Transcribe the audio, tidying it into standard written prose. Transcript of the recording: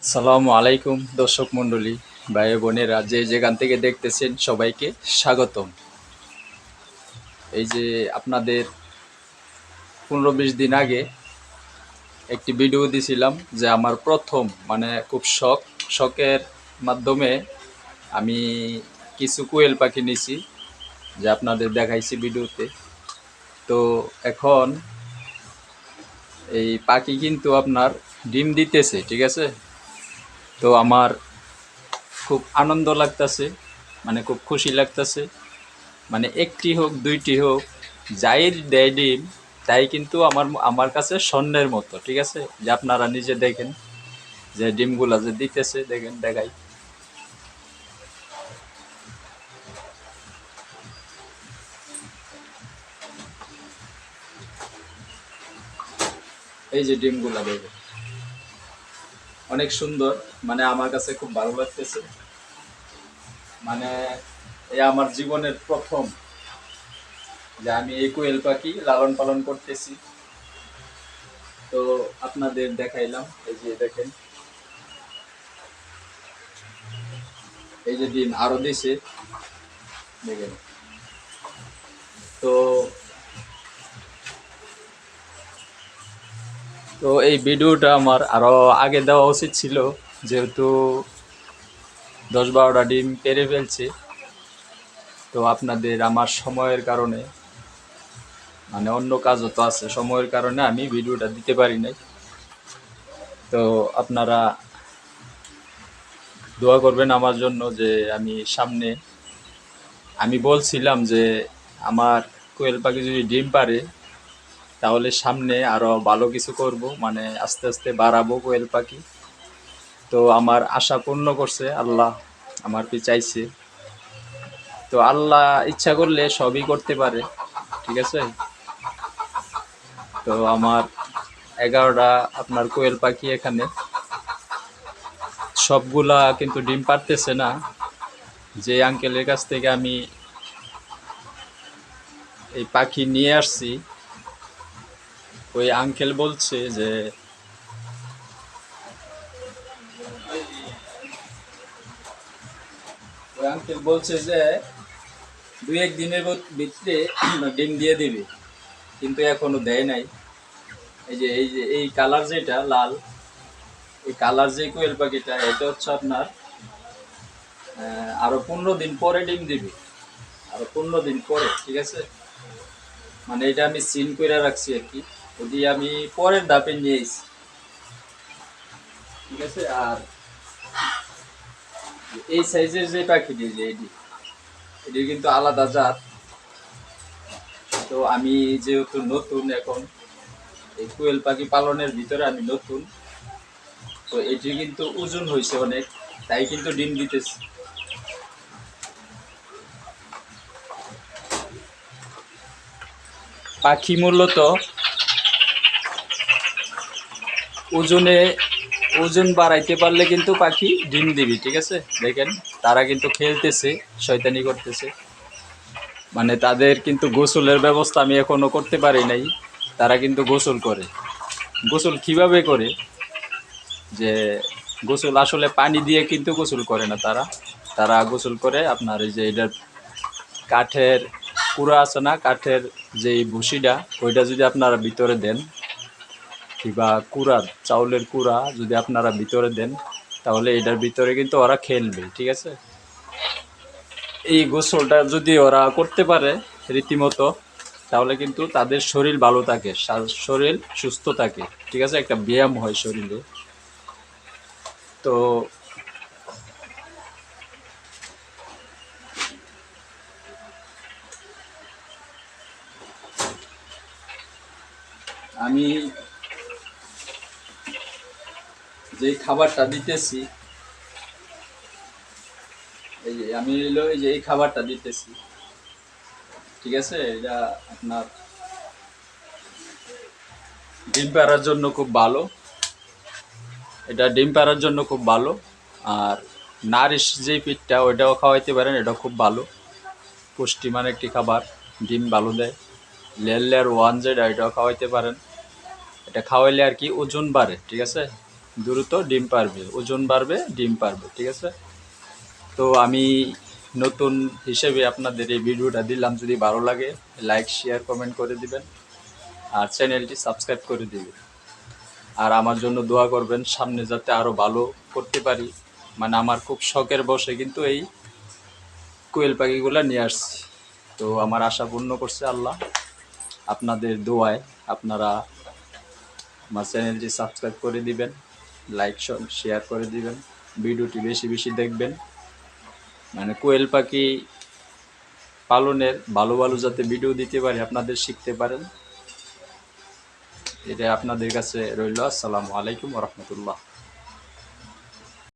সালামু আলাইকুম দর্শক মণ্ডলী, ভাই বোনেরা যে যেখান থেকে দেখতেছেন সবাইকে স্বাগতম। এই যে আপনাদের 15-20 দিন আগে একটি ভিডিও দিছিলাম যে আমার প্রথম খুব শখের মাধ্যমে আমি কিছু কোয়েল পাখি নিছি, যে আপনাদের দেখাইছি ভিডিওতে। তো এখন এই পাখি কিন্তু আপনার ডিম দিতেছে, ঠিক আছে। তো আমার খুব আনন্দ লাগতেছে, খুব খুশি লাগতেছে। একটি হোক দুইটি হোক, যাই দেয় ডিম তাই কিন্তু আমার আমার কাছে স্বর্ণের মতো, ঠিক আছে। যে আপনারা নিজে দেখেন যে ডিমগুলা যে দিতেছে, দেখেন দেখাই। এই যে ডিমগুলা দেখেন, অনেক সুন্দর, আমার কাছে খুব ভালো লাগতেছে। মানে এই আমার জীবনের প্রথম যে আমি এই কোয়েল পাখি লালন পালন করতেছি। তো আপনাদের দেখাইলাম, এই যে দেখেন, এই যে ডিম আরো দিছে, দেখেন। তো তো এই ভিডিওটা আমার আরো আগে দেওয়া উচিত ছিল, যেহেতু 10-12টা ডিম পেরে ফেলছে। তো আপনাদের আমার সময়ের কারণে, অন্য কাজও তো আছে, সময়ের কারণে আমি ভিডিওটা দিতে পারি নাই। তো আপনারা দোয়া করবেন আমার জন্য, যে আমি বলছিলাম যে আমার কোয়েল পাখি যদি ডিম পারে তাহলে সামনে আরো ভালো কিছু করব, আস্তে আস্তে বাড়াবো কোয়েল পাখি। তো আমার আশা পূর্ণ করছে আল্লাহ, আমার কি চাইছে। তো আল্লাহ ইচ্ছা করলে সবই করতে পারে, ঠিক আছে। তো আমার 11টা আপনার কোয়েল পাখি এখানে, সবগুলা কিন্তু ডিম পারতেছে না। যে আঙ্কেলের কাছ থেকে আমি এই পাখি নিয়ে আসছি, ওই আঙ্কেল বলছে যে যে 2-1 দিনের ভিতরে ডিম দিয়ে দিবে, কিন্তু এখনো দেয় নাই। এই কালার যেটা লাল, এই কালার যে কোয়েল পাখিটা, এটা হচ্ছে আপনার আরো 15 দিন পরে ডিম দিবে, আরো 15 দিন পরে, ঠিক আছে। এটা আমি সিন করে রাখছি আর কি, যদি আমি পরের ধাপে নিয়ে এসেছি, ঠিক আছে। আর এই সাইজের যে পাখিটি, যে এটি কিন্তু আলাদা জাত। তো আমি যেহেতু নতুন, এখন এই কোয়েল পাখি পালনের ভিতরে আমি নতুন, তো এটি কিন্তু ওজন হয়েছে অনেক, তাই কিন্তু ডিম দিতেছে। পাখি মূলত ওজনে ওজন বাড়াইতে পারলে কিন্তু পাখি ডিম দিবি, ঠিক আছে। দেখেন, তারা কিন্তু খেলতেছে, শয়তানি করতেছে। তাদের কিন্তু গোসলের ব্যবস্থা আমি এখনো করতে পারি নাই। তারা কিন্তু গোসল করে। গোসল কিভাবে করে, যে গোসল আসলে পানি দিয়ে কিন্তু গোসল করে না তারা। তারা গোসল করে আপনার এই যে এটার কাঠের কুড়া আছে না, কাঠের যে ভুসিটা, ওইটা যদি আপনারা ভিতরে দেন, কিংবা কুড়া, চাউলের কুড়া যদি আপনারা ভিতরে দেন, তাহলে এটার ভিতরে কিন্তু ওরা খেলবে, ঠিক আছে। এই গোসলটা যদি ওরা করতে পারে রীতিমতো, তাহলে কিন্তু তাদের শরীর ভালো থাকে, শরীর সুস্থ থাকে, ঠিক আছে। একটা ব্যায়াম হয় শরীরে। তো আমি যে খাবারটা দিতেছি, এই খাবারটা দিতেছি, ঠিক আছে। এটা আপনার ডিম পাড়ার জন্য খুব ভালো, এটা ডিম পাড়ার জন্য খুব ভালো। আর নারিশ যে পিঠটা, ওইটাও খাওয়াইতে পারেন, এটাও খুব ভালো, পুষ্টিমান একটি খাবার, ডিম ভালো দেয়। লেয়ার 1 যেটা, এটাও খাওয়াইতে পারেন। এটা খাওয়াইলে আর কি ওজন বাড়ে, ঠিক আছে। দ্রুত ডিম পারবে, ওজন বাড়বে, ডিম পারবে, ঠিক আছে। তো আমি নতুন হিসেবে আপনাদের এই ভিডিওটা দিলাম, যদি ভালো লাগে লাইক শেয়ার কমেন্ট করে দিবেন আর চ্যানেলটি সাবস্ক্রাইব করে দিবেন। আর আমার জন্য দোয়া করবেন, সামনে যাতে আরও ভালো করতে পারি। মানে আমার খুব শখের বসে কিন্তু এই কোয়েল পাখিগুলো নিয়ে আসছি। তো আমার আশা পূর্ণ করছে আল্লাহ আপনাদের দোয়ায়। আপনারা আমার চ্যানেলটি সাবস্ক্রাইব করে দিবেন, লাইক শেয়ার করে দিবেন, ভিডিওটি বেশি বেশি দেখবেন। মানে কোয়েল পাখি পালনের ভালো ভালো যাতে ভিডিও দিতে পারি, আপনাদের শিখতে পারেন, এটা আপনাদের কাছে রইল। আসসালামু আলাইকুম ওয়া রাহমাতুল্লাহ।